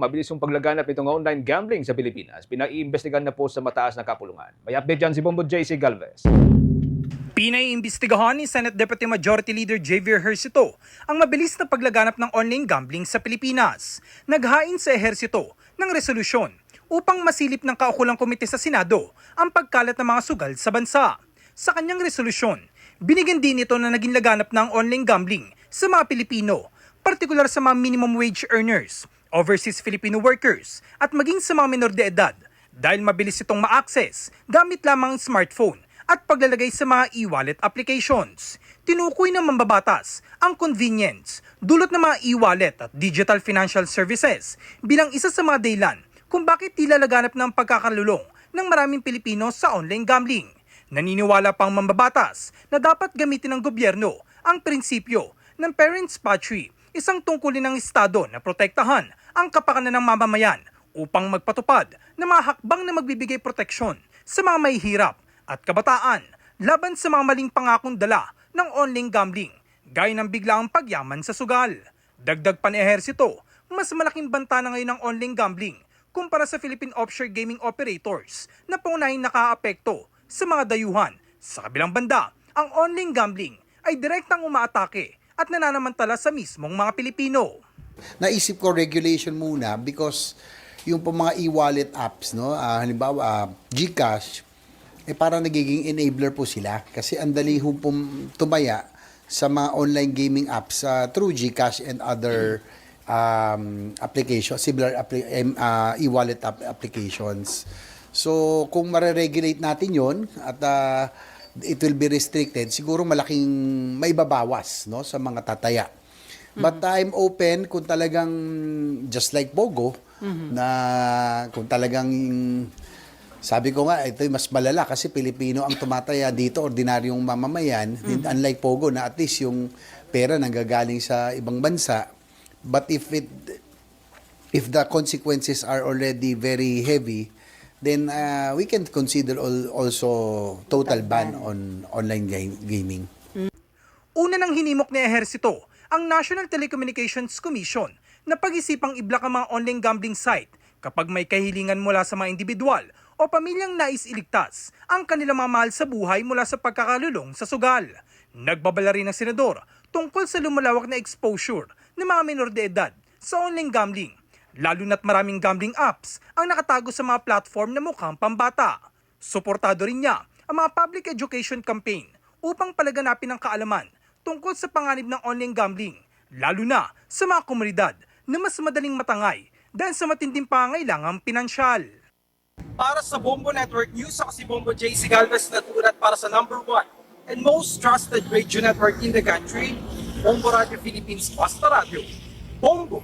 Mabilis yung paglaganap itong online gambling sa Pilipinas. Pinaiimbestigahan na po sa mataas na kapulungan. May update dyan si Bombo JC Galvez. Pinaiimbestigahan ni Senate Deputy Majority Leader Javier Ejercito ang mabilis na paglaganap ng online gambling sa Pilipinas. Naghain sa ehersito ng resolusyon upang masilip ng kaukulang komite sa Senado ang pagkalat ng mga sugal sa bansa. Sa kanyang resolusyon, binigyan din ito na naging laganap ng online gambling sa mga Pilipino, partikular sa mga minimum wage earners, overseas Filipino workers at maging sa mga menor de edad dahil mabilis itong ma-access gamit lamang ang smartphone at paglalagay sa mga e-wallet applications. Tinukoy ng mambabatas ang convenience, dulot ng mga e-wallet at digital financial services bilang isa sa mga dahilan kung bakit tila laganap ng pagkakalulong ng maraming Pilipino sa online gambling. Naniniwala pang mambabatas na dapat gamitin ng gobyerno ang prinsipyo ng parents' patry, isang tungkulin ng Estado na protektahan ang kapakanan ng mamamayan upang magpatupad ng mga hakbang na magbibigay proteksyon sa mga mahihirap at kabataan laban sa mga maling pangakong dala ng online gambling, gaya ng biglaang pagyaman sa sugal. Dagdag pa ni Ejercito, mas malaking banta na ngayon ng online gambling kumpara sa Philippine offshore gaming operators na paunahing nakaapekto sa mga dayuhan. Sa kabilang banda, ang online gambling ay direktang umaatake at nananamantala sa mismong mga Pilipino. Naisip ko regulation muna because yung po mga e-wallet apps, no, halimbawa GCash, parang nagiging enabler po sila kasi ang dali ho tumaya sa mga online gaming apps through GCash and other applications, similar e-wallet applications. So kung mare-regulate natin yon at it will be restricted, siguro malaking maibabawas, no, sa mga tataya. But I'm open kung talagang just like Pogo, na kung talagang sabi ko nga, ito mas malala kasi Pilipino ang tumataya dito, ordinaryong mamamayan, unlike Pogo na at least yung pera nanggagaling sa ibang bansa. But if the consequences are already very heavy, then we can consider also total ban on online gaming. Una nang hinimok ni Ejercito ang National Telecommunications Commission na pag-isipang i-block ang mga online gambling site kapag may kahilingan mula sa mga individual o pamilyang nais iligtas ang kanilang mga mahal sa buhay mula sa pagkakalulong sa sugal. Nagbabala rin ang senador tungkol sa lumalawak na exposure ng mga menor de edad sa online gambling, lalo na't maraming gambling apps ang nakatago sa mga platform na mukhang pambata. Suportado rin niya ang mga public education campaign upang palaganapin ang kaalaman tungkol sa panganib ng online gambling, lalo na sa mga komunidad na mas madaling matangay dahil sa matinding pangangailangang pinansyal. Para sa Bombo Network News, ako si Bombo JC Galvez, naturat para sa #1 and most trusted radio network in the country, Bombo Radio Philippines, Basta Radio. Bombo!